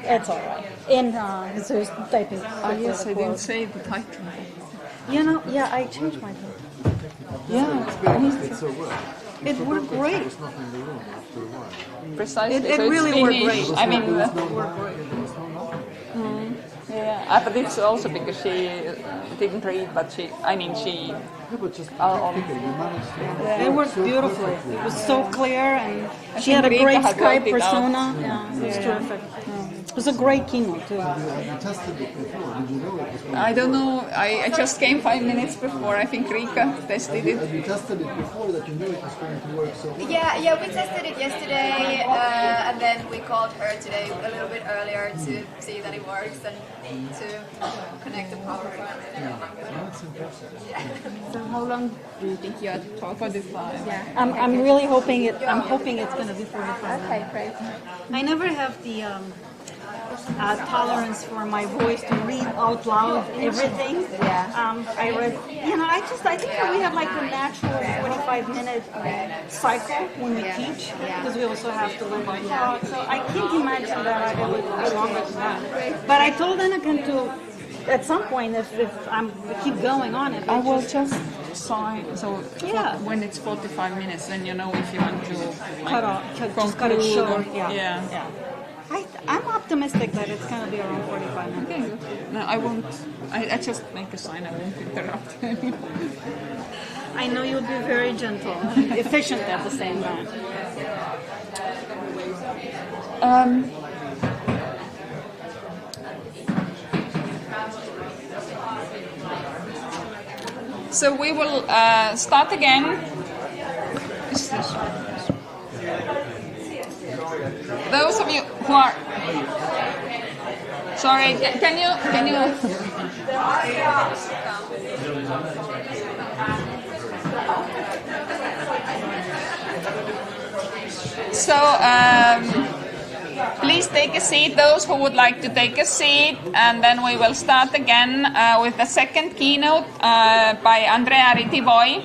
It's all right. In so he's typing. Yes, I didn't say the title. Yeah, I changed my title. Yeah, It's so well. It worked great. There's nothing in the room after a while. precisely. It so really it's worked Finnish. great. I mean, There's no nothing. yeah, but it's also because she didn't read, but she. Yeah, but just technically, you managed to... It worked beautifully. It was so clear, and she think had a Rika great had Skype worked it out. persona. Yeah, it was terrific. It was a great keynote too. You tested it before. Did you know it was going I don't know. I just came 5 minutes before. I think Rika tested it. You tested it before that you knew it was going to work so well? Yeah, we tested it yesterday, and then we called her today a little bit earlier to see that it works and to connect the power. That's impressive. So how long do you think you had to talk? 45. Yeah. I'm really hoping it. I'm hoping it's going to be 45. Okay, great. I never have the tolerance for my voice to read out loud everything. Yeah. I read, I think that we have like a natural 45-minute cycle when we teach, because we also have to learn to talk. So I can't imagine that I would go longer than that. But I told Anakin to, at some point, if I keep going on it, I will just sign. So Yeah. when it's 45 minutes, then you know if you want to cut off, just cut it conclude short. or- Yeah. I'm optimistic that it's going to be around 45 minutes. Okay, good. No, I won't. I just make a sign. I won't interrupt. I know you'll be very gentle and efficient at the same time. So we will start again. Those of you who are sorry, can you? So please take a seat, those who would like to take a seat, and then we will start again with the second keynote by Andreea Ritivoi,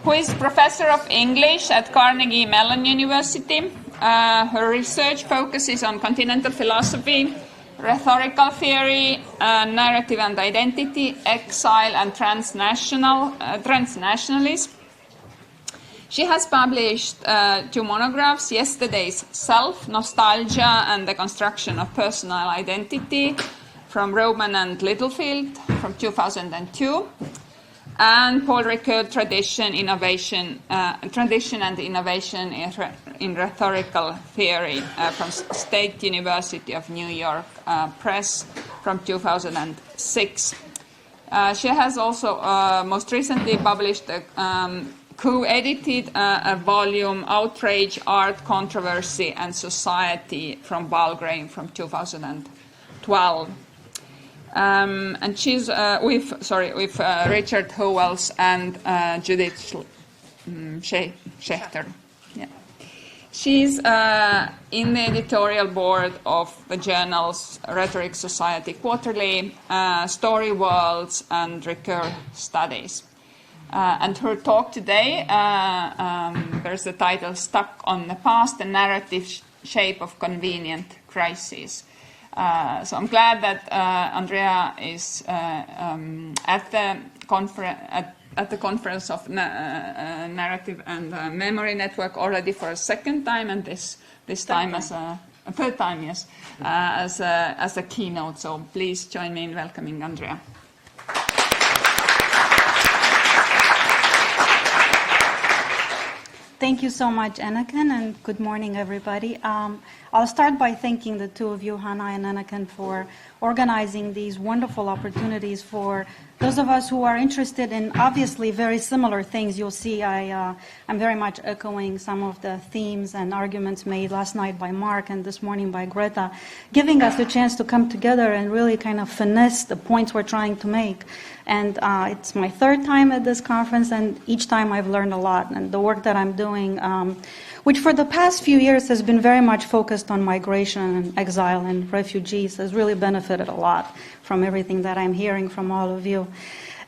who is professor of English at Carnegie Mellon University. Her research focuses on continental philosophy, rhetorical theory, narrative and identity, exile and transnationalism. She has published 2 monographs, Yesterday's Self, Nostalgia and the Construction of Personal Identity, from Roman and Littlefield, from 2002, and Paul Ricoeur, Tradition and Innovation in Rhetorical Theory, from State University of New York Press, from 2006. She has also most recently published co-edited a volume, Outrage, Art, Controversy and Society, from Valgrain, from 2012. And she's with Richard Howells and Judith Schechter. Yeah. She's in the editorial board of the journals Rhetoric Society Quarterly, Story Worlds, and Ricoeur Studies. And her talk today, there's the title, Stuck on the Past, the Narrative Shape of Convenient Crises. So I'm glad that Andreea is at the conference of Narrative and Memory Network already for a second time, and this time as a third time, yes, as a keynote. So please join me in welcoming Andreea. Thank you so much, Anakin, and good morning, everybody. I'll start by thanking the two of you, Hannah and Anakin, for organizing these wonderful opportunities for those of us who are interested in obviously very similar things. You'll see I'm very much echoing some of the themes and arguments made last night by Mark and this morning by Greta, giving us a chance to come together and really kind of finesse the points we're trying to make. And it's my third time at this conference, and each time I've learned a lot. And the work that I'm doing, which for the past few years has been very much focused on migration and exile and refugees, has really benefited a lot from everything that I'm hearing from all of you.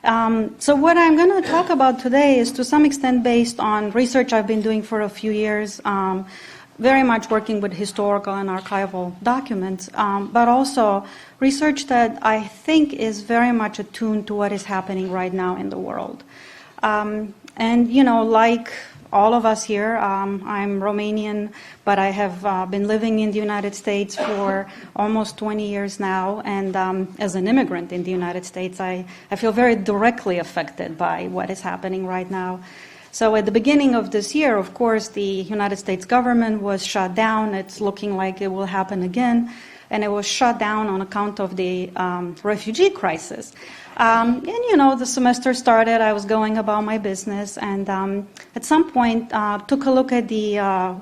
So what I'm going to talk about today is to some extent based on research I've been doing for a few years, very much working with historical and archival documents, but also research that I think is very much attuned to what is happening right now in the world. And, you know, like all of us here, I'm Romanian, but I have been living in the United States for almost 20 years now, and as an immigrant in the United States, I feel very directly affected by what is happening right now. So at the beginning of this year, of course, the United States government was shut down. It's looking like it will happen again, and it was shut down on account of the refugee crisis. And, you know, the semester started, I was going about my business, and at some point took a look at the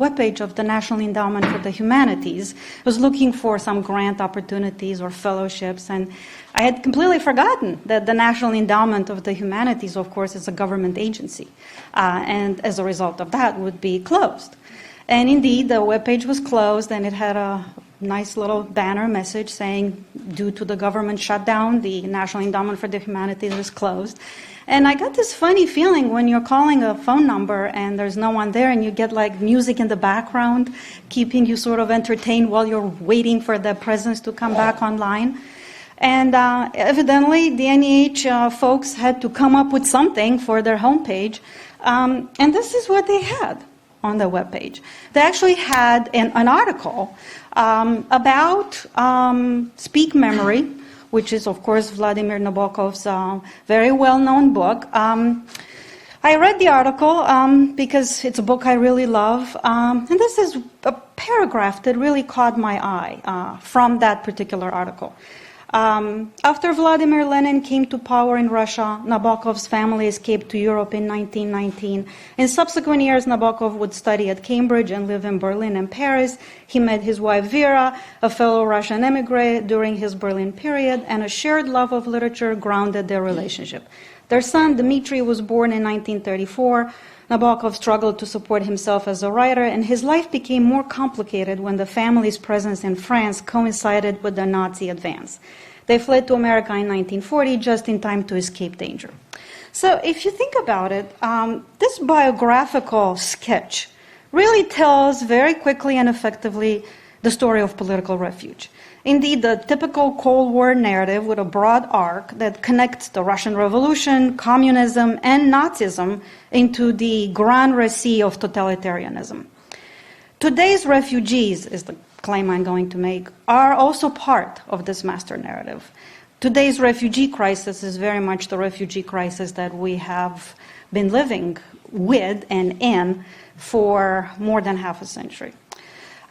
webpage of the National Endowment for the Humanities. I was looking for some grant opportunities or fellowships, and I had completely forgotten that the National Endowment of the Humanities, of course, is a government agency, and as a result of that would be closed. And indeed, the webpage was closed, and it had a nice little banner message saying, due to the government shutdown, the National Endowment for the Humanities is closed. And I got this funny feeling when you're calling a phone number and there's no one there, and you get like music in the background, keeping you sort of entertained while you're waiting for the presence to come back online. And evidently, the NEH folks had to come up with something for their homepage. And this is what they had on the webpage. They actually had an article about Speak Memory, which is, of course, Vladimir Nabokov's very well-known book. I read the article because it's a book I really love, and this is a paragraph that really caught my eye from that particular article. After Vladimir Lenin came to power in Russia, Nabokov's family escaped to Europe in 1919. In subsequent years, Nabokov would study at Cambridge and live in Berlin and Paris. He met his wife Vera, a fellow Russian emigre, during his Berlin period, and a shared love of literature grounded their relationship. Their son, Dmitry, was born in 1934. Nabokov struggled to support himself as a writer, and his life became more complicated when the family's presence in France coincided with the Nazi advance. They fled to America in 1940, just in time to escape danger. So if you think about it, this biographical sketch really tells very quickly and effectively the story of political refuge. Indeed, the typical Cold War narrative with a broad arc that connects the Russian Revolution, communism, and Nazism into the grand récit of totalitarianism. Today's refugees, is the claim I'm going to make, are also part of this master narrative. Today's refugee crisis is very much the refugee crisis that we have been living with and in for more than half a century.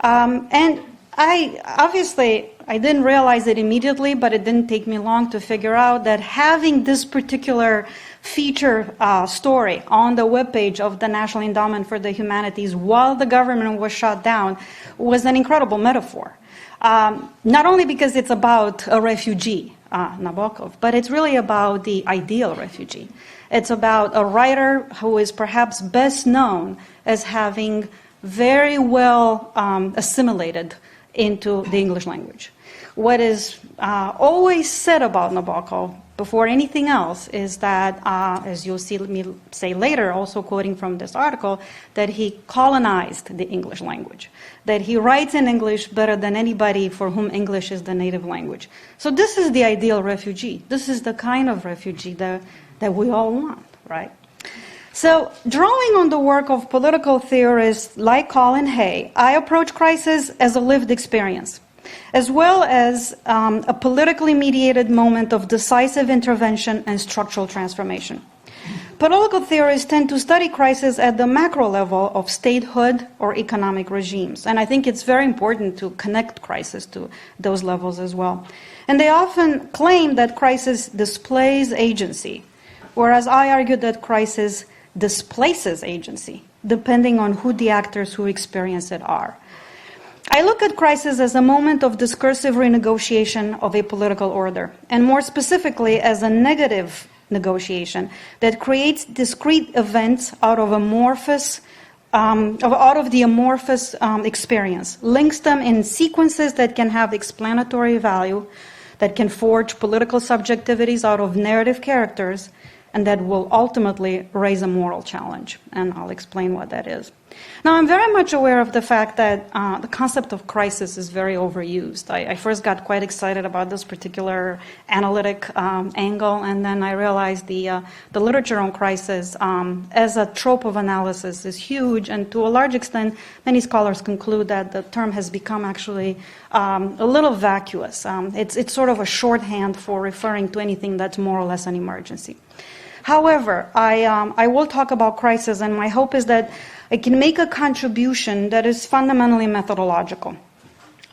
And I didn't realize it immediately, but it didn't take me long to figure out that having this particular feature story on the webpage of the National Endowment for the Humanities while the government was shut down was an incredible metaphor. Not only because it's about a refugee, Nabokov, but it's really about the ideal refugee. It's about a writer who is perhaps best known as having very well assimilated into the English language. What is always said about Nabokov before anything else is that, as you'll see me say later, also quoting from this article, that he colonized the English language, that he writes in English better than anybody for whom English is the native language. So this is the ideal refugee. This is the kind of refugee that we all want, right? So, drawing on the work of political theorists like Colin Hay, I approach crisis as a lived experience, as well as a politically mediated moment of decisive intervention and structural transformation. Political theorists tend to study crisis at the macro level of statehood or economic regimes, and I think it's very important to connect crisis to those levels as well. And they often claim that crisis displays agency, whereas I argue that crisis displaces agency, depending on who the actors who experience it are. I look at crisis as a moment of discursive renegotiation of a political order, and more specifically as a negative negotiation that creates discrete events out of the amorphous experience, links them in sequences that can have explanatory value, that can forge political subjectivities out of narrative characters, and that will ultimately raise a moral challenge, and I'll explain what that is. Now, I'm very much aware of the fact that the concept of crisis is very overused. I first got quite excited about this particular analytic angle, and then I realized the literature on crisis as a trope of analysis is huge, and to a large extent, many scholars conclude that the term has become actually a little vacuous. It's sort of a shorthand for referring to anything that's more or less an emergency. However, I will talk about crisis, and my hope is that I can make a contribution that is fundamentally methodological.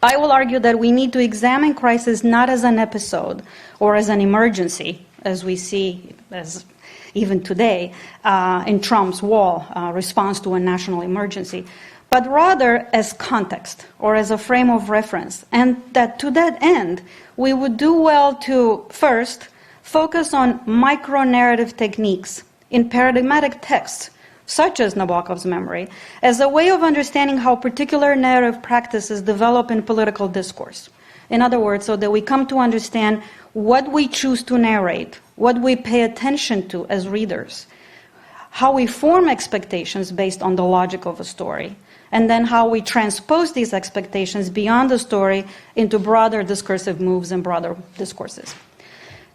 I will argue that we need to examine crisis not as an episode or as an emergency, as we see as even today in Trump's wall response to a national emergency, but rather as context or as a frame of reference, and that to that end, we would do well to first focus on micro-narrative techniques in paradigmatic texts, such as Nabokov's memory, as a way of understanding how particular narrative practices develop in political discourse. In other words, so that we come to understand what we choose to narrate, what we pay attention to as readers, how we form expectations based on the logic of a story, and then how we transpose these expectations beyond the story into broader discursive moves and broader discourses.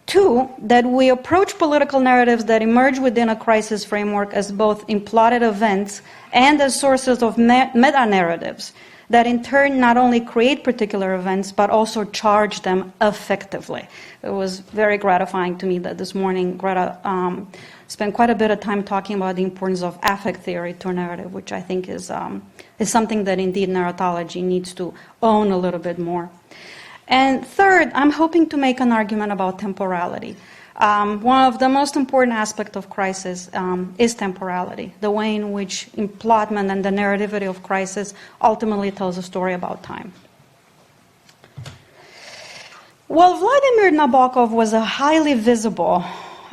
Two, that we approach political narratives that emerge within a crisis framework as both imploded events and as sources of meta-narratives that in turn not only create particular events but also charge them affectively. It was very gratifying to me that this morning Greta spent quite a bit of time talking about the importance of affect theory to a narrative, which I think is something that indeed narratology needs to own a little bit more. And third, I'm hoping to make an argument about temporality. One of the most important aspects of crisis is temporality, the way in which implodment and the narrativity of crisis ultimately tells a story about time. While Vladimir Nabokov was a highly visible,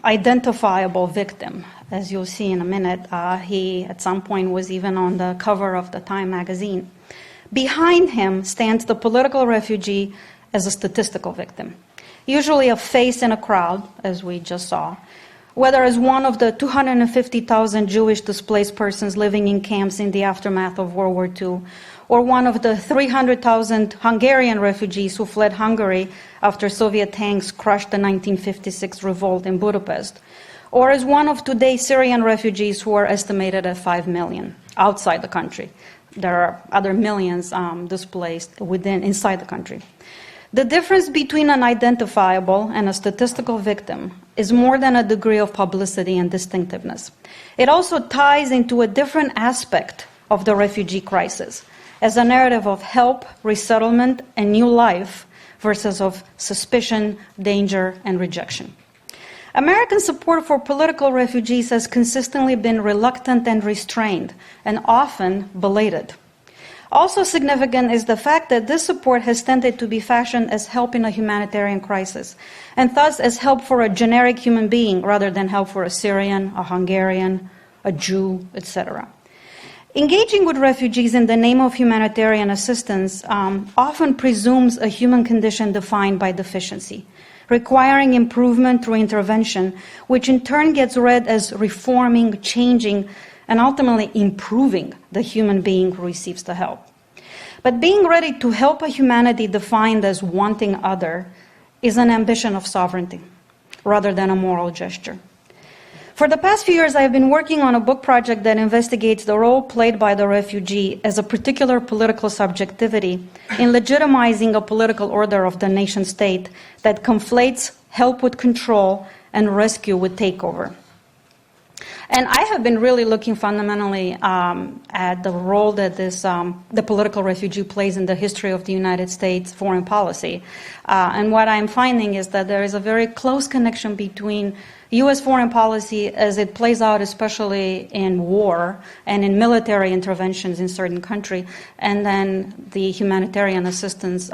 identifiable victim, as you'll see in a minute, he at some point was even on the cover of the Time magazine. Behind him stands the political refugee as a statistical victim, usually a face in a crowd, as we just saw, whether as one of the 250,000 Jewish displaced persons living in camps in the aftermath of World War II, or one of the 300,000 Hungarian refugees who fled Hungary after Soviet tanks crushed the 1956 revolt in Budapest, or as one of today's Syrian refugees who are estimated at 5 million outside the country. There are other millions displaced inside the country. The difference between an identifiable and a statistical victim is more than a degree of publicity and distinctiveness. It also ties into a different aspect of the refugee crisis, as a narrative of help, resettlement, and new life versus of suspicion, danger, and rejection. American support for political refugees has consistently been reluctant and restrained, and often belated. Also significant is the fact that this support has tended to be fashioned as help in a humanitarian crisis, and thus as help for a generic human being rather than help for a Syrian, a Hungarian, a Jew, etc. Engaging with refugees in the name of humanitarian assistance often presumes a human condition defined by deficiency, requiring improvement through intervention, which in turn gets read as reforming, changing, and ultimately improving the human being who receives the help. But being ready to help a humanity defined as wanting other is an ambition of sovereignty rather than a moral gesture. For the past few years, I have been working on a book project that investigates the role played by the refugee as a particular political subjectivity in legitimizing a political order of the nation state that conflates help with control and rescue with takeover. And I have been really looking fundamentally at the role that the political refugee plays in the history of the United States foreign policy. And what I'm finding is that there is a very close connection between U.S. foreign policy as it plays out especially in war and in military interventions in certain countries, and then the humanitarian assistance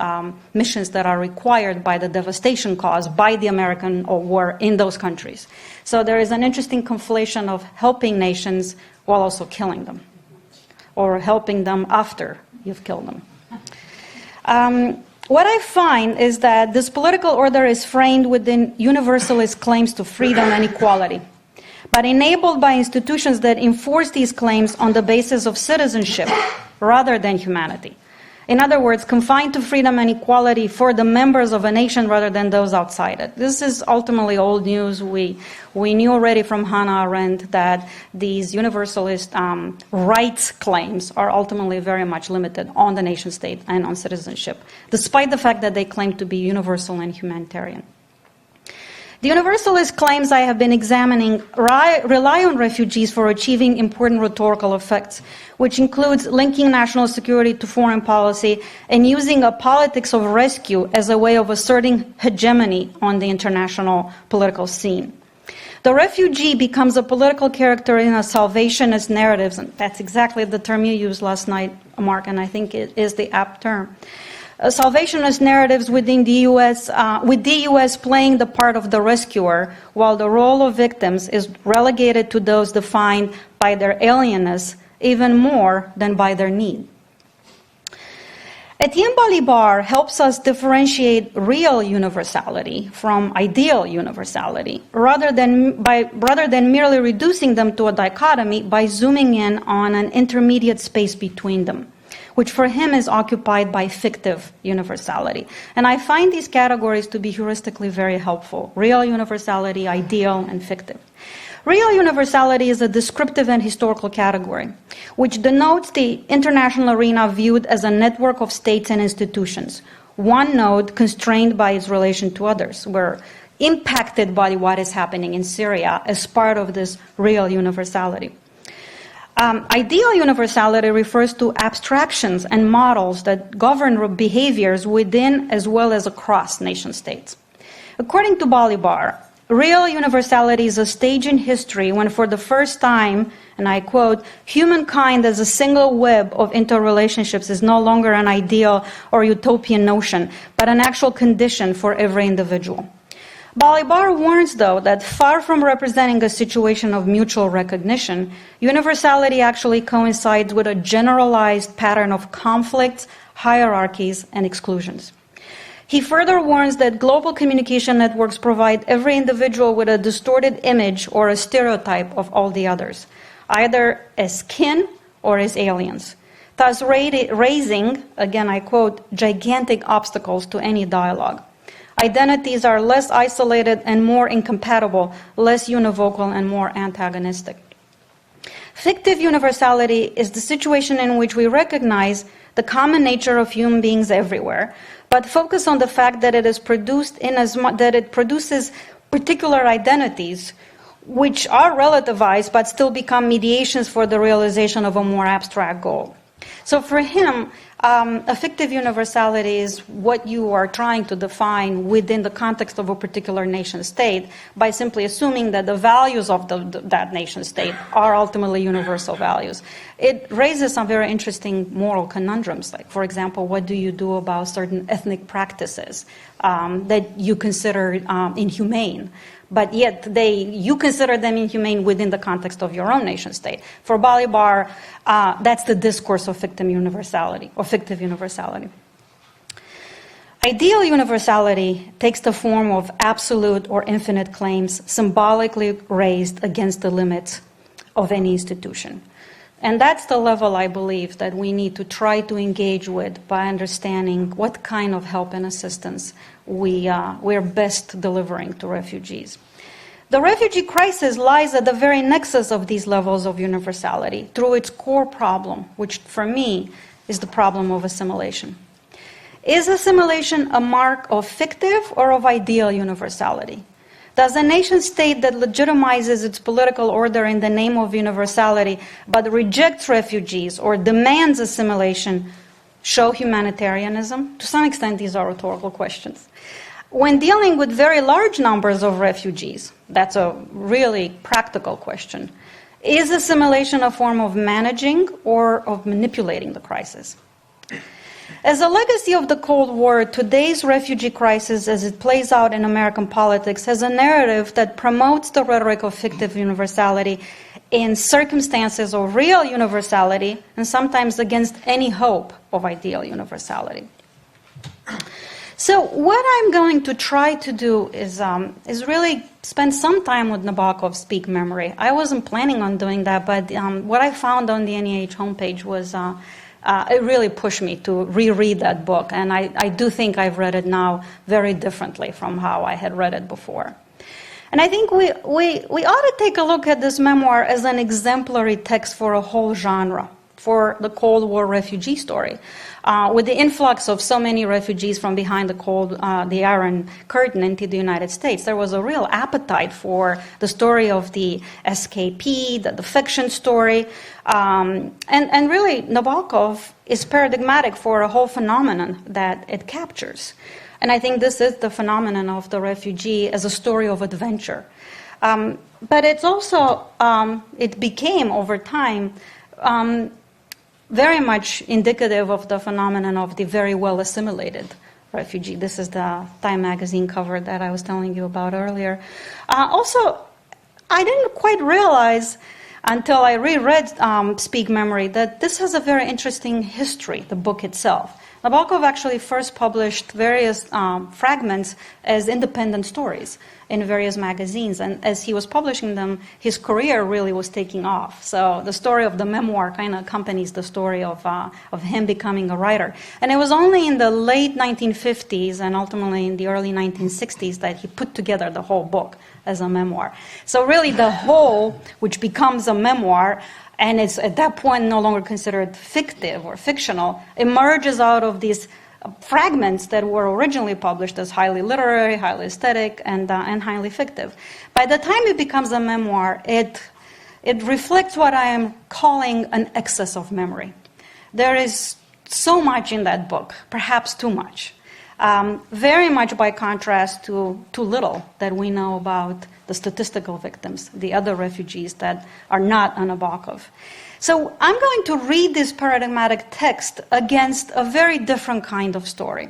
missions that are required by the devastation caused by the American war in those countries. So there is an interesting conflation of helping nations while also killing them, or helping them after you've killed them. What I find is that this political order is framed within universalist claims to freedom and equality, but enabled by institutions that enforce these claims on the basis of citizenship rather than humanity. In other words, confined to freedom and equality for the members of a nation rather than those outside it. This is ultimately old news. We knew already from Hannah Arendt that these universalist rights claims are ultimately very much limited on the nation state and on citizenship, despite the fact that they claim to be universal and humanitarian. The universalist claims I have been examining rely on refugees for achieving important rhetorical effects, which includes linking national security to foreign policy and using a politics of rescue as a way of asserting hegemony on the international political scene. The refugee becomes a political character in a salvationist narratives, and that's exactly the term you used last night, Mark, and I think it is the apt term. Salvationist narratives within the U.S., with the U.S. playing the part of the rescuer, while the role of victims is relegated to those defined by their alienness even more than by their need. Etienne Balibar helps us differentiate real universality from ideal universality, rather than merely reducing them to a dichotomy by zooming in on an intermediate space between them, which for him is occupied by fictive universality. And I find these categories to be heuristically very helpful: real universality, ideal, and fictive. Real universality is a descriptive and historical category, which denotes the international arena viewed as a network of states and institutions, one node constrained by its relation to others. We're impacted by what is happening in Syria as part of this real universality. Ideal universality refers to abstractions and models that govern behaviors within as well as across nation states. According to Balibar, real universality is a stage in history when for the first time, and I quote, humankind as a single web of interrelationships is no longer an ideal or utopian notion, but an actual condition for every individual. Balibar warns, though, that far from representing a situation of mutual recognition, universality actually coincides with a generalized pattern of conflicts, hierarchies, and exclusions. He further warns that global communication networks provide every individual with a distorted image or a stereotype of all the others, either as kin or as aliens, thus raising, again I quote, gigantic obstacles to any dialogue. Identities are less isolated and more incompatible, less univocal and more antagonistic. Fictive universality is the situation in which we recognize the common nature of human beings everywhere, but focus on the fact that it is produced that it produces particular identities which are relativized but still become mediations for the realization of a more abstract goal. So for him, a fictive universality is what you are trying to define within the context of a particular nation state by simply assuming that the values of that nation state are ultimately universal values. It raises some very interesting moral conundrums, like, for example, what do you do about certain ethnic practices that you consider inhumane? But yet you consider them inhumane within the context of your own nation state. For Balibar, that's the discourse of fictive universality, or fictive universality. Ideal universality takes the form of absolute or infinite claims symbolically raised against the limits of any institution. And that's the level, I believe, that we need to try to engage with by understanding what kind of help and assistance we're best delivering to refugees. The refugee crisis lies at the very nexus of these levels of universality through its core problem, which for me is the problem of assimilation. Is assimilation a mark of fictive or of ideal universality? Does a nation state that legitimizes its political order in the name of universality but rejects refugees or demands assimilation show humanitarianism? To some extent, these are rhetorical questions. When dealing with very large numbers of refugees, that's a really practical question. Is assimilation a form of managing or of manipulating the crisis? As a legacy of the Cold War, today's refugee crisis, as it plays out in American politics, has a narrative that promotes the rhetoric of fictive universality in circumstances of real universality and sometimes against any hope of ideal universality. So what I'm going to try to do is really spent some time with Nabokov's Speak Memory. I wasn't planning on doing that, but what I found on the NEH homepage was it really pushed me to reread that book, and I do think I've read it now very differently from how I had read it before. And I think we ought to take a look at this memoir as an exemplary text for a whole genre, for the Cold War refugee story. With the influx of so many refugees from behind the Iron Curtain into the United States, there was a real appetite for the story of the escapee, the fiction story. And really, Nabokov is paradigmatic for a whole phenomenon that it captures. And I think this is the phenomenon of the refugee as a story of adventure. But it's also, it became over time, very much indicative of the phenomenon of the very well assimilated refugee. This is the Time magazine cover that I was telling you about earlier. Also, I didn't quite realize until I reread Speak Memory that this has a very interesting history, the book itself. Nabokov actually first published various fragments as independent stories in various magazines, and as he was publishing them, his career really was taking off. So the story of the memoir kind of accompanies the story of him becoming a writer. And it was only in the late 1950s and ultimately in the early 1960s that he put together the whole book as a memoir. So really the whole, which becomes a memoir, and it's at that point no longer considered fictive or fictional, emerges out of these fragments that were originally published as highly literary, highly aesthetic, and highly fictive. By the time it becomes a memoir, it reflects what I am calling an excess of memory. There is so much in that book, perhaps too much. Very much by contrast to too little that we know about the statistical victims, the other refugees that are not on Nabokov. So I'm going to read this paradigmatic text against a very different kind of story.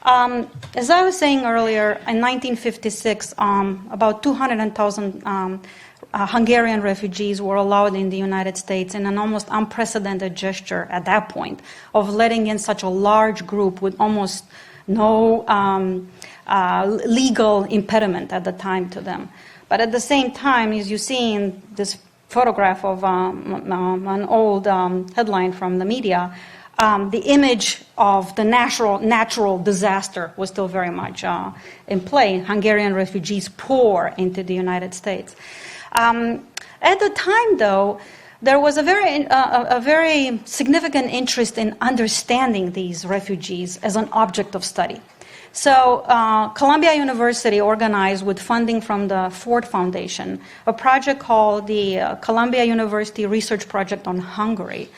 As I was saying earlier, in 1956, about 200,000 Hungarian refugees were allowed in the United States in an almost unprecedented gesture at that point of letting in such a large group with almost no legal impediment at the time to them. But at the same time, as you see in this photograph of an old headline from the media, the image of the natural disaster was still very much in play. Hungarian refugees pour into the United States. At the time, though, there was a very significant interest in understanding these refugees as an object of study. So Columbia University organized, with funding from the Ford Foundation, a project called the Columbia University Research Project on Hungary,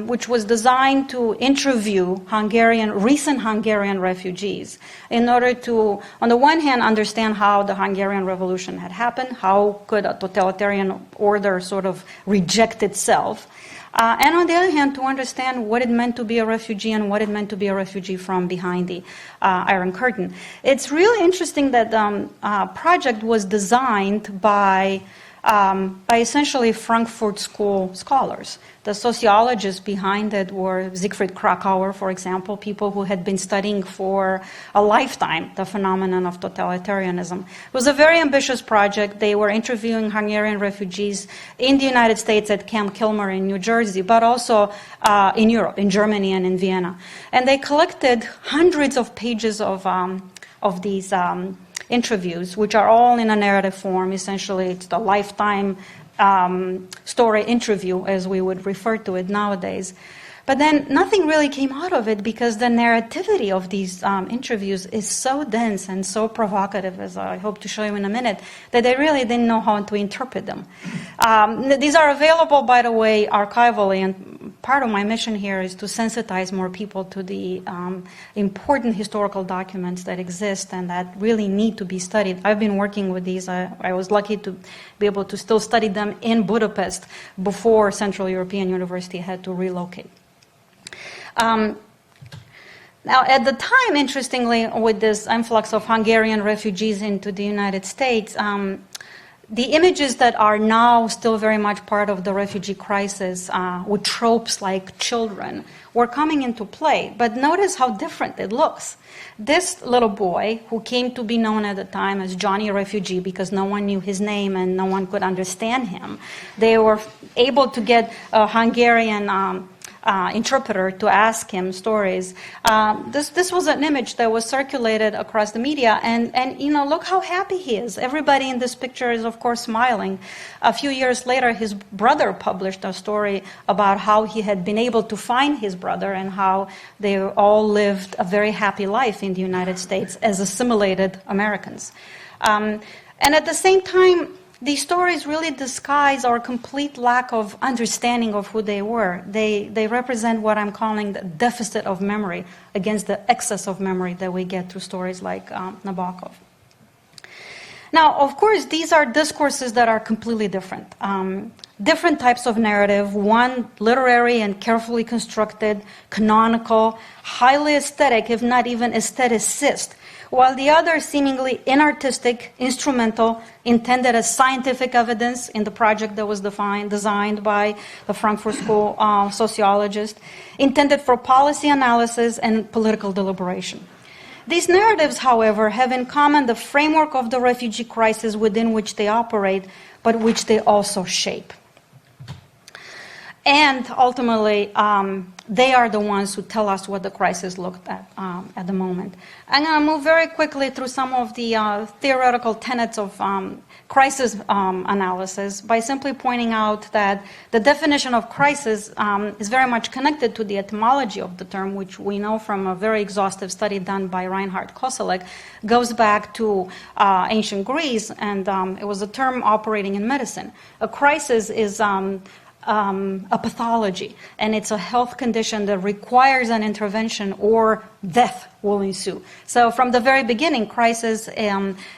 which was designed to interview recent Hungarian refugees in order to, on the one hand, understand how the Hungarian Revolution had happened, how could a totalitarian order sort of reject itself, and on the other hand, to understand what it meant to be a refugee and what it meant to be a refugee from behind the Iron Curtain. It's really interesting that the project was designed by essentially Frankfurt School scholars. The sociologists behind it were Siegfried Krakauer, for example, people who had been studying for a lifetime the phenomenon of totalitarianism. It was a very ambitious project. They were interviewing Hungarian refugees in the United States at Camp Kilmer in New Jersey, but also in Europe, in Germany and in Vienna. And they collected hundreds of pages of these interviews, which are all in a narrative form. Essentially, it's the lifetime story interview, as we would refer to it nowadays. But then nothing really came out of it because the narrativity of these interviews is so dense and so provocative, as I hope to show you in a minute, that they really didn't know how to interpret them. These are available, by the way, archivally, and part of my mission here is to sensitize more people to the important historical documents that exist and that really need to be studied. I've been working with these. I was lucky to be able to still study them in Budapest before Central European University had to relocate. Now, at the time, interestingly, with this influx of Hungarian refugees into the United States, the images that are now still very much part of the refugee crisis, with tropes like children, were coming into play. But notice how different it looks. This little boy, who came to be known at the time as Johnny Refugee because no one knew his name and no one could understand him, they were able to get a Hungarian interpreter to ask him stories. This was an image that was circulated across the media, and you know, look how happy he is. Everybody in this picture is, of course, smiling. A few years later, his brother published a story about how he had been able to find his brother and how they all lived a very happy life in the United States as assimilated Americans. And at the same time, these stories really disguise our complete lack of understanding of who they were. They represent what I'm calling the deficit of memory against the excess of memory that we get through stories like Nabokov. Now, of course, these are discourses that are completely different. Different types of narrative, one literary and carefully constructed, canonical, highly aesthetic, if not even aestheticist, while the other seemingly inartistic, instrumental, intended as scientific evidence in the project that was designed by the Frankfurt School sociologist, intended for policy analysis and political deliberation. These narratives, however, have in common the framework of the refugee crisis within which they operate, but which they also shape. And ultimately, they are the ones who tell us what the crisis looked at the moment. I'm going to move very quickly through some of the theoretical tenets of crisis analysis by simply pointing out that the definition of crisis is very much connected to the etymology of the term, which we know from a very exhaustive study done by Reinhard Koselleck, goes back to ancient Greece, and it was a term operating in medicine. A crisis is a pathology, and it's a health condition that requires an intervention or death will ensue. So from the very beginning, crisis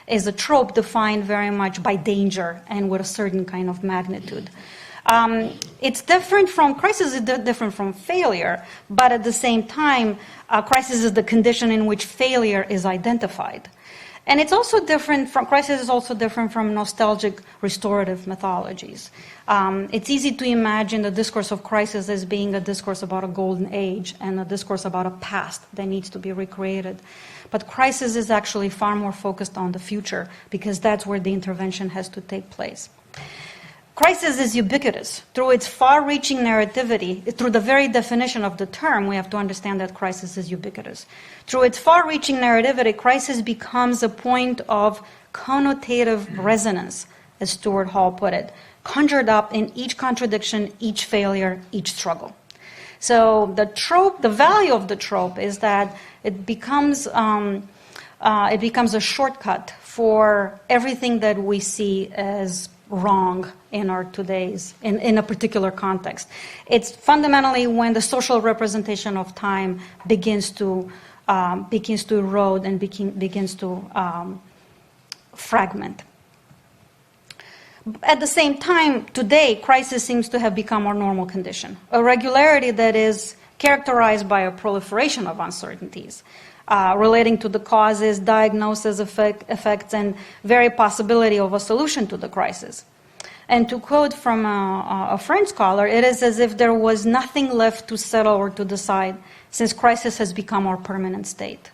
is a trope defined very much by danger and with a certain kind of magnitude. Crisis is different from failure, but at the same time, crisis is the condition in which failure is identified. And it's also different from, crisis is also different from nostalgic restorative mythologies. It's easy to imagine the discourse of crisis as being a discourse about a golden age and a discourse about a past that needs to be recreated. But crisis is actually far more focused on the future because that's where the intervention has to take place. Crisis is ubiquitous. Through its far-reaching narrativity, through the very definition of the term, we have to understand that crisis is ubiquitous. Through its far-reaching narrativity, crisis becomes a point of connotative resonance, as Stuart Hall put it, conjured up in each contradiction, each failure, each struggle. So the trope, the value of the trope is that it becomes a shortcut for everything that we see as wrong in our today's, in a particular context. It's fundamentally when the social representation of time begins to erode and begins to fragment. At the same time, today, crisis seems to have become our normal condition, a regularity that is characterized by a proliferation of uncertainties relating to the causes, diagnosis, effects, and very possibility of a solution to the crisis. And to quote from a French scholar, it is as if there was nothing left to settle or to decide, since crisis has become our permanent state.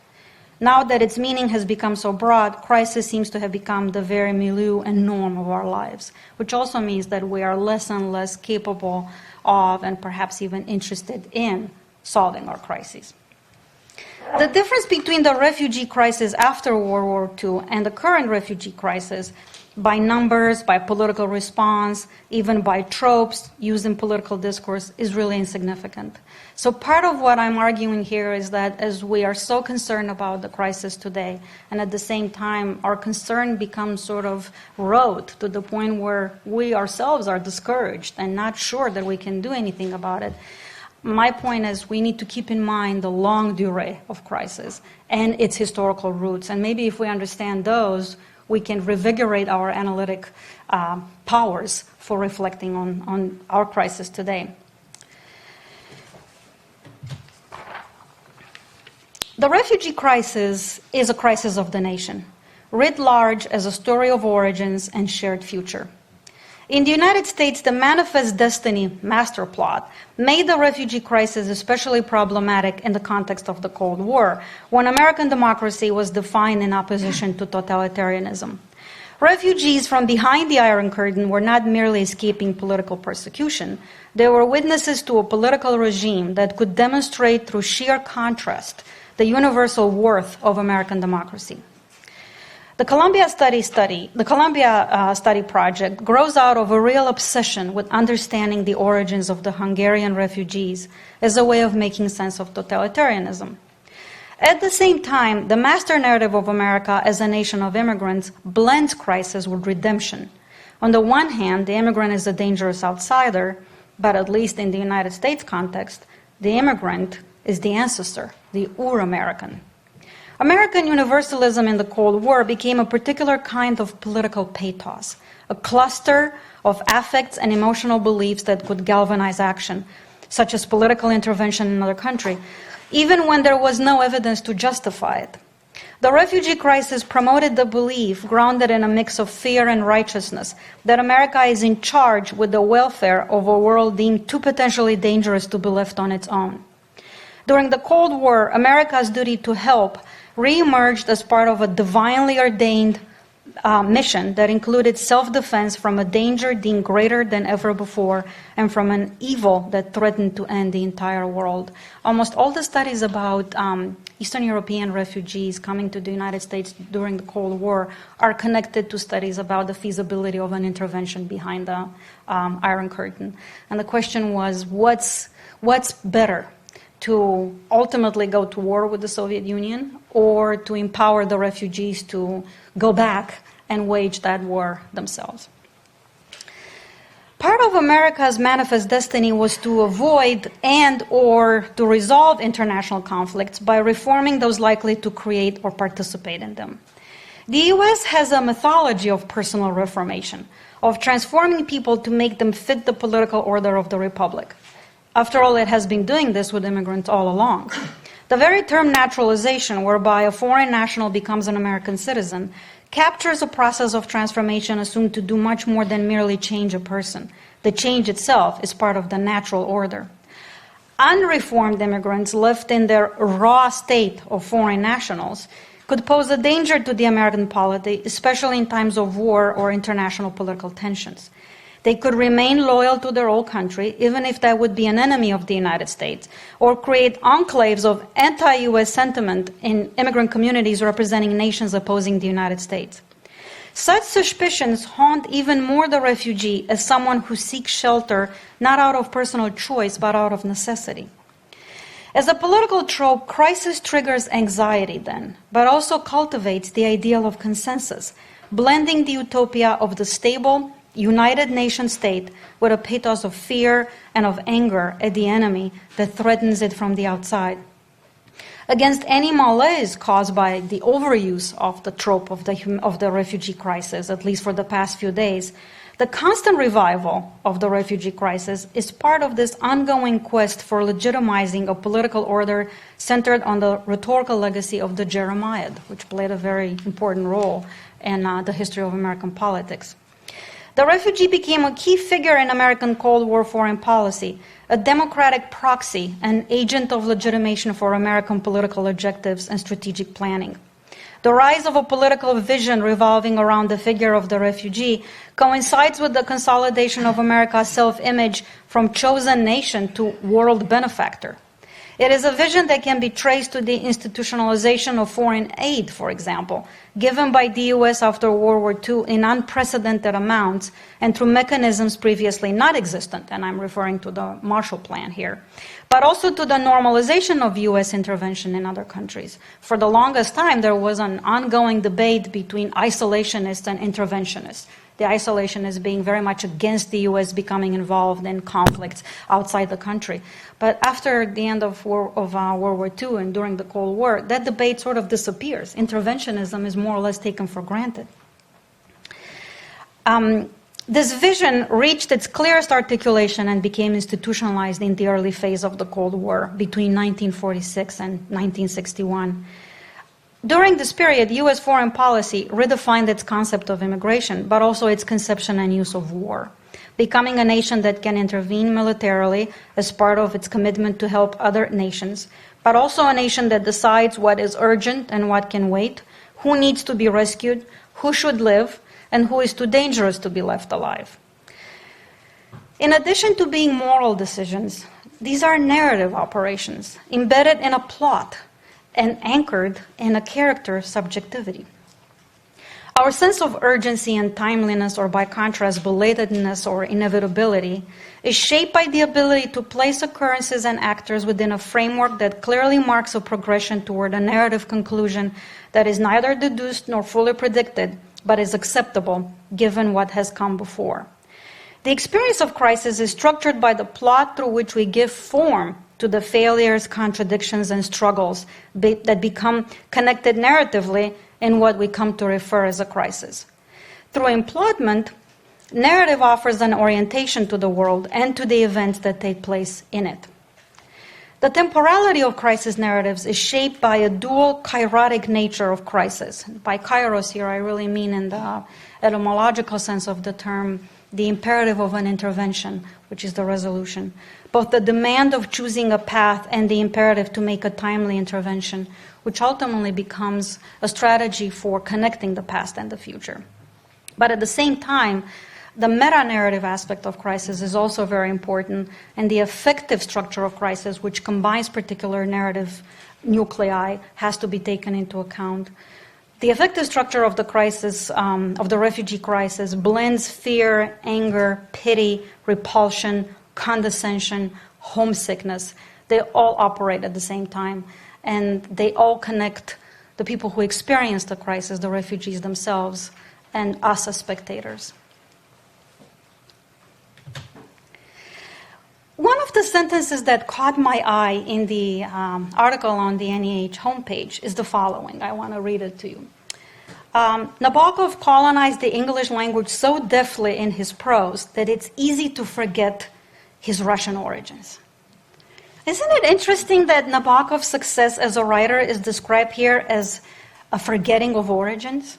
Now that its meaning has become so broad, crisis seems to have become the very milieu and norm of our lives, which also means that we are less and less capable of, and perhaps even interested in, solving our crises. The difference between the refugee crisis after World War II and the current refugee crisis, by numbers, by political response, even by tropes used in political discourse, is really insignificant. So part of what I'm arguing here is that as we are so concerned about the crisis today, and at the same time our concern becomes sort of rote to the point where we ourselves are discouraged and not sure that we can do anything about it, my point is we need to keep in mind the longue durée of crisis and its historical roots. And maybe if we understand those, we can revigorate our analytic powers for reflecting on our crisis today. The refugee crisis is a crisis of the nation. writ large as a story of origins and shared future. In the United States, the Manifest Destiny master plot made the refugee crisis especially problematic in the context of the Cold War, when American democracy was defined in opposition to totalitarianism. Refugees from behind the Iron Curtain were not merely escaping political persecution. They were witnesses to a political regime that could demonstrate through sheer contrast the universal worth of American democracy. The Columbia Study Project grows out of a real obsession with understanding the origins of the Hungarian refugees as a way of making sense of totalitarianism. At the same time, the master narrative of America as a nation of immigrants blends crisis with redemption. On the one hand, the immigrant is a dangerous outsider, but at least in the United States context, the immigrant is the ancestor, the Ur-American. American universalism in the Cold War became a particular kind of political pathos, a cluster of affects and emotional beliefs that could galvanize action, such as political intervention in another country, even when there was no evidence to justify it. The refugee crisis promoted the belief, grounded in a mix of fear and righteousness, that America is in charge with the welfare of a world deemed too potentially dangerous to be left on its own. During the Cold War, America's duty to help re-emerged as part of a divinely ordained mission that included self-defense from a danger deemed greater than ever before and from an evil that threatened to end the entire world. Almost all the studies about Eastern European refugees coming to the United States during the Cold War are connected to studies about the feasibility of an intervention behind the Iron Curtain. And the question was, what's better? To ultimately go to war with the Soviet Union or to empower the refugees to go back and wage that war themselves. Part of America's manifest destiny was to avoid and or to resolve international conflicts by reforming those likely to create or participate in them. The US has a mythology of personal reformation, of transforming people to make them fit the political order of the republic. After all, it has been doing this with immigrants all along. The very term naturalization, whereby a foreign national becomes an American citizen, captures a process of transformation assumed to do much more than merely change a person. The change itself is part of the natural order. Unreformed immigrants left in their raw state of foreign nationals could pose a danger to the American polity, especially in times of war or international political tensions. They could remain loyal to their old country, even if that would be an enemy of the United States, or create enclaves of anti-US sentiment in immigrant communities representing nations opposing the United States. Such suspicions haunt even more the refugee as someone who seeks shelter not out of personal choice, but out of necessity. As a political trope, crisis triggers anxiety then, but also cultivates the ideal of consensus, blending the utopia of the stable, united nation state with a pathos of fear and of anger at the enemy that threatens it from the outside. Against any malaise caused by the overuse of the trope of the refugee crisis, at least for the past few days, the constant revival of the refugee crisis is part of this ongoing quest for legitimizing a political order centered on the rhetorical legacy of the Jeremiad, which played a very important role in the history of American politics. The refugee became a key figure in American Cold War foreign policy, a democratic proxy, an agent of legitimation for American political objectives and strategic planning. The rise of a political vision revolving around the figure of the refugee coincides with the consolidation of America's self-image from chosen nation to world benefactor. It is a vision that can be traced to the institutionalization of foreign aid, for example, given by the US after World War II in unprecedented amounts and through mechanisms previously not existent, and I'm referring to the Marshall Plan here, but also to the normalization of US intervention in other countries. For the longest time, there was an ongoing debate between isolationists and interventionists. The isolationists being very much against the US becoming involved in conflicts outside the country. But after the end of World War II and during the Cold War, that debate sort of disappears. Interventionism is more or less taken for granted. This vision reached its clearest articulation and became institutionalized in the early phase of the Cold War between 1946 and 1961. During this period, U.S. foreign policy redefined its concept of immigration, but also its conception and use of war, becoming a nation that can intervene militarily as part of its commitment to help other nations, but also a nation that decides what is urgent and what can wait, who needs to be rescued, who should live, and who is too dangerous to be left alive. In addition to being moral decisions, these are narrative operations, embedded in a plot and anchored in a character's subjectivity. Our sense of urgency and timeliness, or by contrast, belatedness or inevitability, is shaped by the ability to place occurrences and actors within a framework that clearly marks a progression toward a narrative conclusion that is neither deduced nor fully predicted, but is acceptable given what has come before. The experience of crisis is structured by the plot through which we give form to the failures, contradictions, and struggles that become connected narratively in what we come to refer as a crisis. Through employment, narrative offers an orientation to the world and to the events that take place in it. The temporality of crisis narratives is shaped by a dual kairotic nature of crisis. By kairos here, I really mean in the etymological sense of the term, the imperative of an intervention, which is the resolution. Both the demand of choosing a path and the imperative to make a timely intervention, which ultimately becomes a strategy for connecting the past and the future. But at the same time, the meta-narrative aspect of crisis is also very important, and the affective structure of crisis, which combines particular narrative nuclei, has to be taken into account. The affective structure of the crisis, of the refugee crisis, blends fear, anger, pity, repulsion, condescension, homesickness. They all operate at the same time, and they all connect the people who experience the crisis, the refugees themselves, and us as spectators. One of the sentences that caught my eye in the article on the NEH homepage is the following. I want to read it to you. Nabokov colonized the English language so deftly in his prose that it's easy to forget his Russian origins. Isn't it interesting that Nabokov's success as a writer is described here as a forgetting of origins?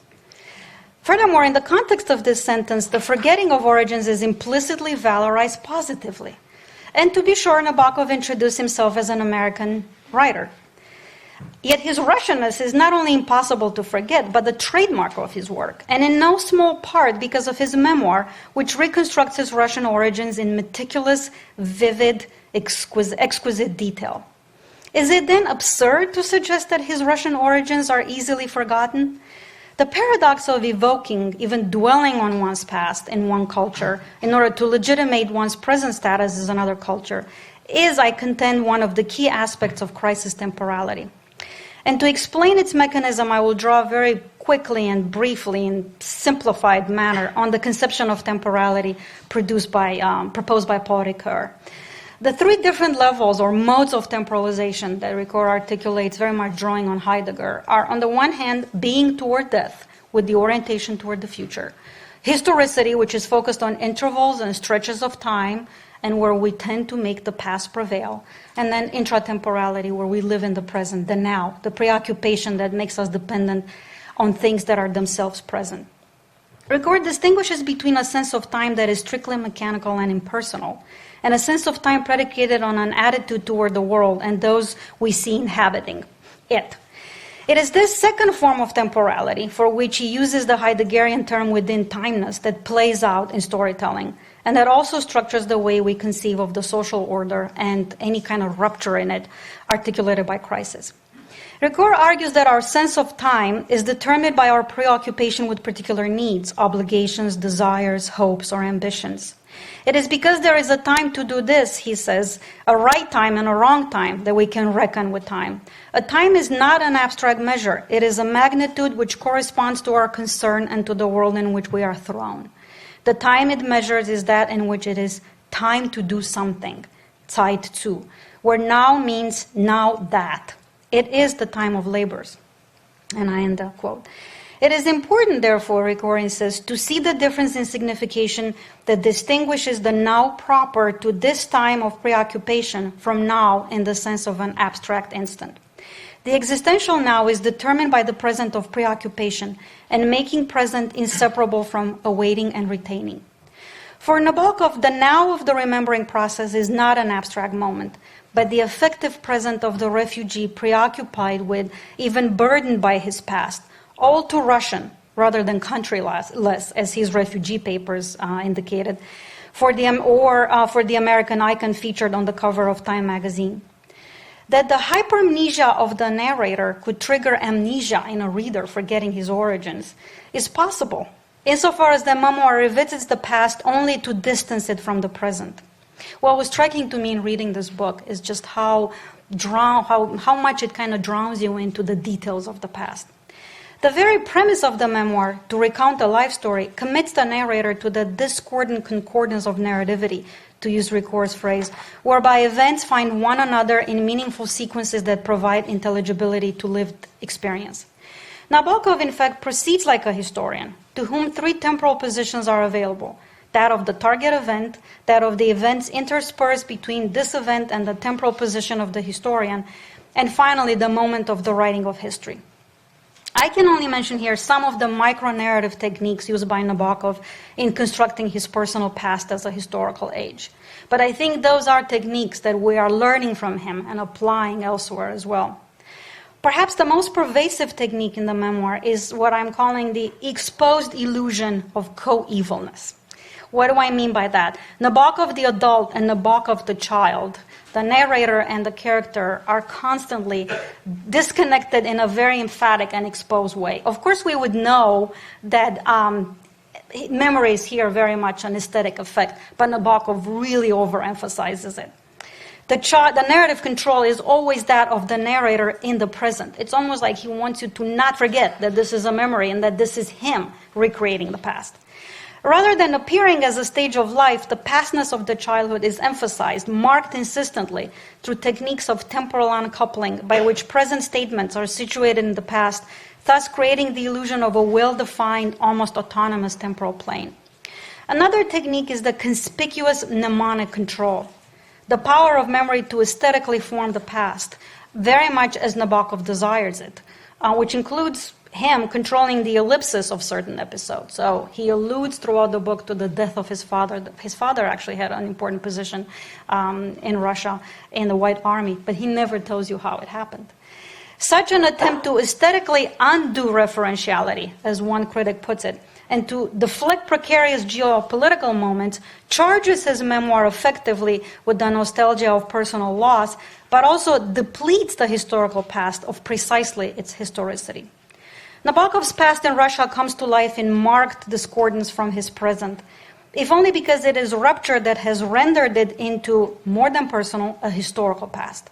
Furthermore, in the context of this sentence, the forgetting of origins is implicitly valorized positively. And to be sure, Nabokov introduced himself as an American writer. Yet his Russianness is not only impossible to forget, but the trademark of his work, and in no small part because of his memoir, which reconstructs his Russian origins in meticulous, vivid, exquisite detail. Is it then absurd to suggest that his Russian origins are easily forgotten? The paradox of evoking, even dwelling on one's past in one culture in order to legitimate one's present status in another culture is, I contend, one of the key aspects of crisis temporality. And to explain its mechanism, I will draw very quickly and briefly in simplified manner on the conception of temporality proposed by Paul Ricoeur. The three different levels or modes of temporalization that Ricoeur articulates, very much drawing on Heidegger, are on the one hand being toward death with the orientation toward the future. Historicity, which is focused on intervals and stretches of time and where we tend to make the past prevail. And then intratemporality, where we live in the present, the now, the preoccupation that makes us dependent on things that are themselves present. Ricoeur distinguishes between a sense of time that is strictly mechanical and impersonal, and a sense of time predicated on an attitude toward the world and those we see inhabiting it. It is this second form of temporality for which he uses the Heideggerian term within timeness that plays out in storytelling, and that also structures the way we conceive of the social order and any kind of rupture in it articulated by crisis. Ricoeur argues that our sense of time is determined by our preoccupation with particular needs, obligations, desires, hopes, or ambitions. It is because there is a time to do this, he says, a right time and a wrong time, that we can reckon with time. A time is not an abstract measure. It is a magnitude which corresponds to our concern and to the world in which we are thrown. The time it measures is that in which it is time to do something, Zeit zu, where now means now that. It is the time of labors. And I end the quote. It is important, therefore, Ricoeur insists, to see the difference in signification that distinguishes the now proper to this time of preoccupation from now in the sense of an abstract instant. The existential now is determined by the present of preoccupation and making present inseparable from awaiting and retaining. For Nabokov, the now of the remembering process is not an abstract moment, but the affective present of the refugee preoccupied with, even burdened by his past, all too Russian rather than countryless, as his refugee papers indicated, for the American icon featured on the cover of Time magazine. That the hypermnesia of the narrator could trigger amnesia in a reader forgetting his origins is possible, insofar as the memoir revisits the past only to distance it from the present. What was striking to me in reading this book is just how much it kind of drowns you into the details of the past. The very premise of the memoir, to recount a life story, commits the narrator to the discordant concordance of narrativity, to use Ricoeur's phrase, whereby events find one another in meaningful sequences that provide intelligibility to lived experience. Nabokov, in fact, proceeds like a historian, to whom three temporal positions are available: that of the target event, that of the events interspersed between this event and the temporal position of the historian, and finally the moment of the writing of history. I can only mention here some of the micro-narrative techniques used by Nabokov in constructing his personal past as a historical age. But I think those are techniques that we are learning from him and applying elsewhere as well. Perhaps the most pervasive technique in the memoir is what I'm calling the exposed illusion of co-evilness. What do I mean by that? Nabokov the adult and Nabokov the child, the narrator and the character, are constantly disconnected in a very emphatic and exposed way. Of course, we would know that memory is here very much an aesthetic effect, but Nabokov really overemphasizes it. The narrative control is always that of the narrator in the present. It's almost like he wants you to not forget that this is a memory and that this is him recreating the past. Rather than appearing as a stage of life, the pastness of the childhood is emphasized, marked insistently, through techniques of temporal uncoupling, by which present statements are situated in the past, thus creating the illusion of a well-defined, almost autonomous temporal plane. Another technique is the conspicuous mnemonic control, the power of memory to aesthetically form the past, very much as Nabokov desires it, which includes him controlling the ellipsis of certain episodes. So he alludes throughout the book to the death of his father. His father actually had an important position in Russia in the White Army, but he never tells you how it happened. Such an attempt to aesthetically undo referentiality, as one critic puts it, and to deflect precarious geopolitical moments, charges his memoir effectively with the nostalgia of personal loss, but also depletes the historical past of precisely its historicity. Nabokov's past in Russia comes to life in marked discordance from his present, if only because it is rupture that has rendered it into, more than personal, a historical past.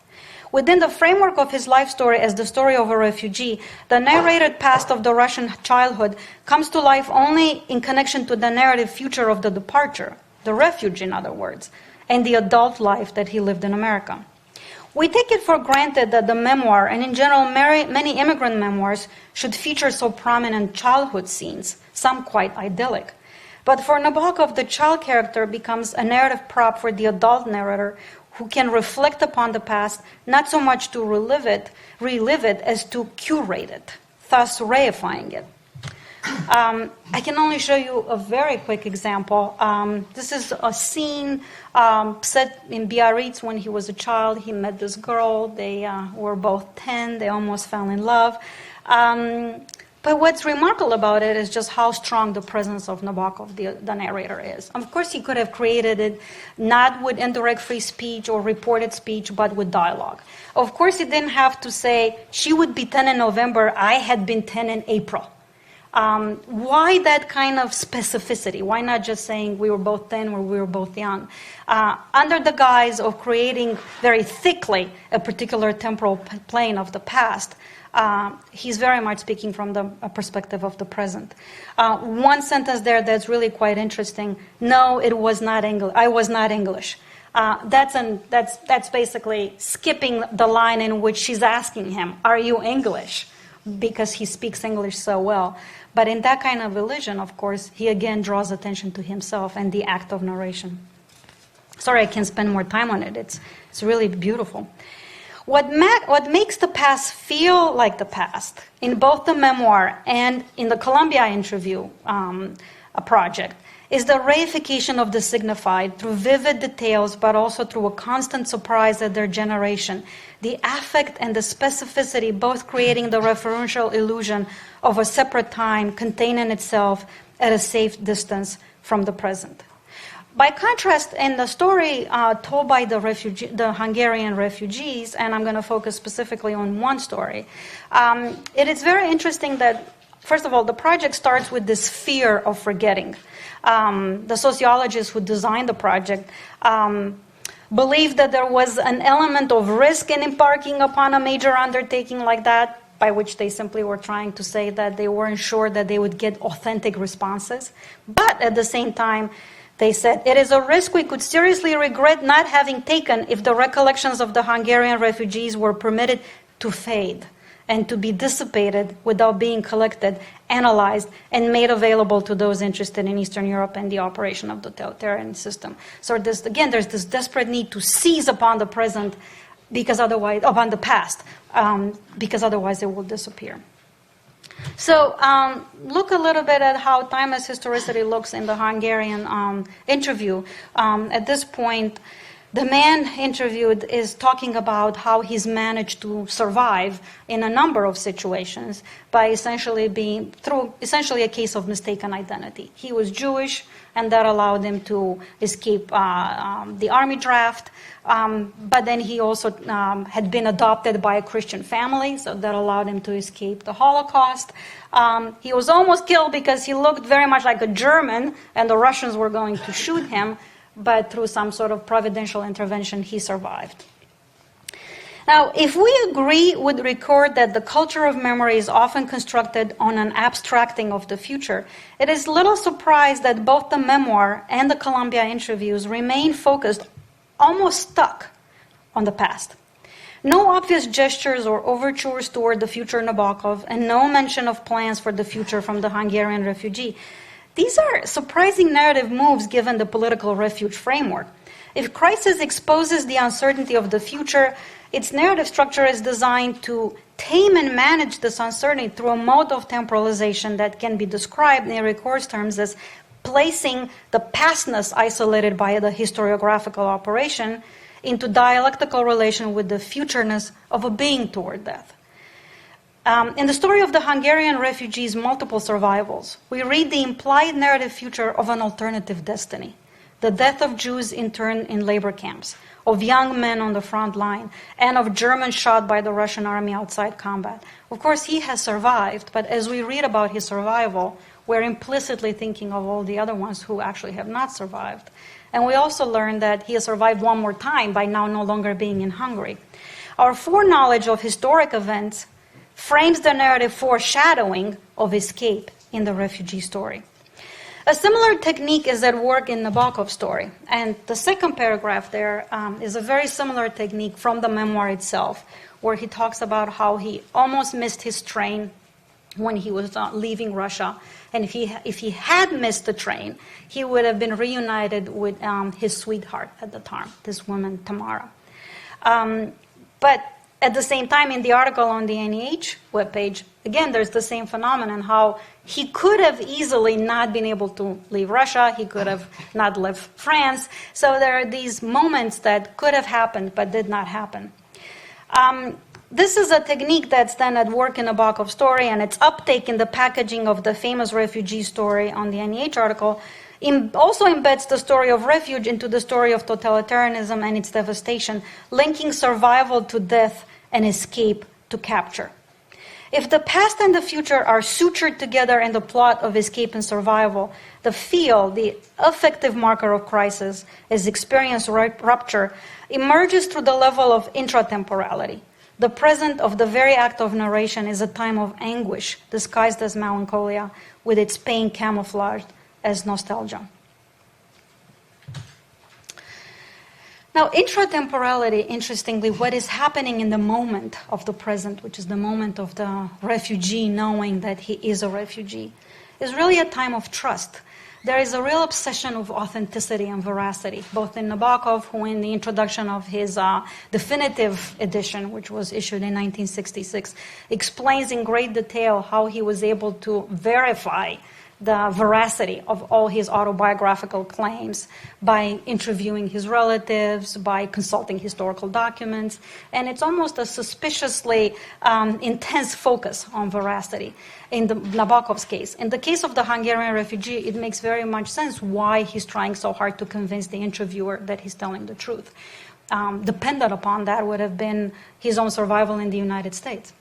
Within the framework of his life story as the story of a refugee, the narrated past of the Russian childhood comes to life only in connection to the narrative future of the departure, the refuge in other words, and the adult life that he lived in America. We take it for granted that the memoir, and in general many immigrant memoirs, should feature so prominent childhood scenes, some quite idyllic. But for Nabokov, the child character becomes a narrative prop for the adult narrator who can reflect upon the past, not so much to relive it, as to curate it, thus reifying it. I can only show you a very quick example. This is a scene set in Biarritz when he was a child. He met this girl. They were both 10. They almost fell in love. But what's remarkable about it is just how strong the presence of Nabokov, the narrator, is. Of course, he could have created it not with indirect free speech or reported speech, but with dialogue. Of course, he didn't have to say, she would be 10 in November, I had been 10 in April. Why that kind of specificity? Why not just saying we were both 10 or we were both young? Under the guise of creating very thickly a particular temporal plane of the past, he's very much speaking from the perspective of the present. One sentence there that's really quite interesting. No, it was not English. I was not English. That's basically skipping the line in which she's asking him, "Are you English?" Because he speaks English so well. But in that kind of illusion, of course, he again draws attention to himself and the act of narration. Sorry, I can't spend more time on it. It's really beautiful. What makes the past feel like the past, in both the memoir and in the Columbia interview project, is the reification of the signified through vivid details, but also through a constant surprise at their generation, the affect and the specificity both creating the referential illusion of a separate time contained in itself at a safe distance from the present. By contrast, in the story told by the Hungarian refugees, and I'm going to focus specifically on one story, it is very interesting that, first of all, the project starts with this fear of forgetting. The sociologists who designed the project believed that there was an element of risk in embarking upon a major undertaking like that, by which they simply were trying to say that they weren't sure that they would get authentic responses. But at the same time, they said, it is a risk we could seriously regret not having taken if the recollections of the Hungarian refugees were permitted to fade and to be dissipated without being collected, analyzed, and made available to those interested in Eastern Europe and the operation of the totalitarian system. So there's this desperate need to seize upon the present, because otherwise, upon the past, because otherwise it will disappear. So look a little bit at how time as historicity looks in the Hungarian interview. At this point, the man interviewed is talking about how he's managed to survive in a number of situations by essentially being through essentially a case of mistaken identity. He was Jewish, and that allowed him to escape the army draft. But then he also had been adopted by a Christian family, so that allowed him to escape the Holocaust. He was almost killed because he looked very much like a German, and the Russians were going to shoot him. But through some sort of providential intervention, he survived. Now, if we agree with Ricord that the culture of memory is often constructed on an abstracting of the future, it is little surprise that both the memoir and the Columbia interviews remain focused, almost stuck, on the past. No obvious gestures or overtures toward the future Nabokov, and no mention of plans for the future from the Hungarian refugee. These are surprising narrative moves given the political refuge framework. If crisis exposes the uncertainty of the future, its narrative structure is designed to tame and manage this uncertainty through a mode of temporalization that can be described in Ricord's terms as placing the pastness isolated by the historiographical operation into dialectical relation with the futureness of a being toward death. In the story of the Hungarian refugees' multiple survivals, we read the implied narrative future of an alternative destiny, the death of Jews interned in labor camps, of young men on the front line, and of Germans shot by the Russian army outside combat. Of course, he has survived, but as we read about his survival, we're implicitly thinking of all the other ones who actually have not survived. And we also learn that he has survived one more time by now no longer being in Hungary. Our foreknowledge of historic events frames the narrative foreshadowing of escape in the refugee story. A similar technique is at work in Nabokov's story, and the second paragraph there is a very similar technique from the memoir itself, where he talks about how he almost missed his train when he was leaving Russia, and if he had missed the train, he would have been reunited with his sweetheart at the time, this woman, Tamara. But at the same time, in the article on the NEH webpage, again, there's the same phenomenon, how he could have easily not been able to leave Russia, he could have not left France. So there are these moments that could have happened but did not happen. This is a technique that's then at work in Nabokov's story, and its uptake in the packaging of the famous refugee story on the NEH article also embeds the story of refuge into the story of totalitarianism and its devastation, linking survival to death and escape to capture. If the past and the future are sutured together in the plot of escape and survival, the field, the affective marker of crisis, as experience rupture, emerges through the level of intratemporality. The present of the very act of narration is a time of anguish, disguised as melancholia, with its pain camouflaged as nostalgia. Now, intratemporality, interestingly, what is happening in the moment of the present, which is the moment of the refugee knowing that he is a refugee, is really a time of trust. there is a real obsession of authenticity and veracity, both in Nabokov, who in the introduction of his definitive edition, which was issued in 1966, explains in great detail how he was able to verify the veracity of all his autobiographical claims by interviewing his relatives, by consulting historical documents, and it's almost a suspiciously intense focus on veracity in Nabokov's case. In the case of the Hungarian refugee, it makes very much sense why he's trying so hard to convince the interviewer that he's telling the truth. Dependent upon that would have been his own survival in the United States.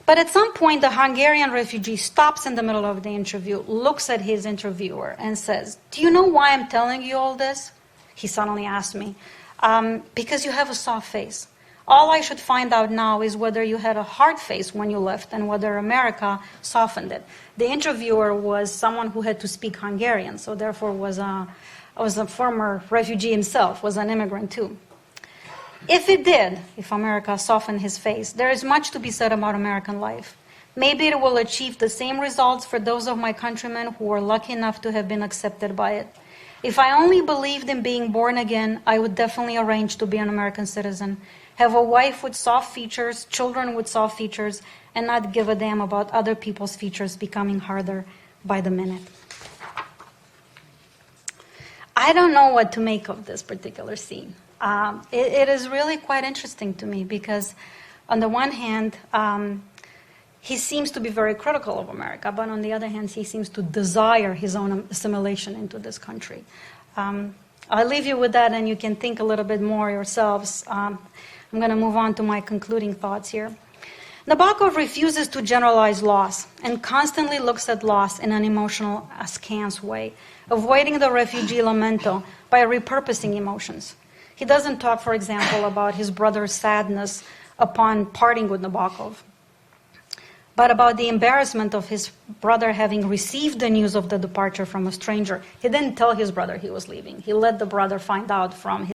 But at some point, the Hungarian refugee stops in the middle of the interview, looks at his interviewer, and says, "Do you know why I'm telling you all this?" He suddenly asked me. "Because you have a soft face. All I should find out now is whether you had a hard face when you left and whether America softened it." The interviewer was someone who had to speak Hungarian, so therefore was a former refugee himself, was an immigrant too. If it did, if America softened his face, there is much to be said about American life. Maybe it will achieve the same results for those of my countrymen who were lucky enough to have been accepted by it. If I only believed in being born again, I would definitely arrange to be an American citizen, have a wife with soft features, children with soft features, and not give a damn about other people's features becoming harder by the minute. I don't know what to make of this particular scene. It is really quite interesting to me because, on the one hand, he seems to be very critical of America, but on the other hand, he seems to desire his own assimilation into this country. I'll leave you with that, and you can think a little bit more yourselves. I'm going to move on to my concluding thoughts here. Nabokov refuses to generalize loss and constantly looks at loss in an emotional, askance way, avoiding the refugee lamento by repurposing emotions. He doesn't talk, for example, about his brother's sadness upon parting with Nabokov, but about the embarrassment of his brother having received the news of the departure from a stranger. He didn't tell his brother he was leaving. He let the brother find out from his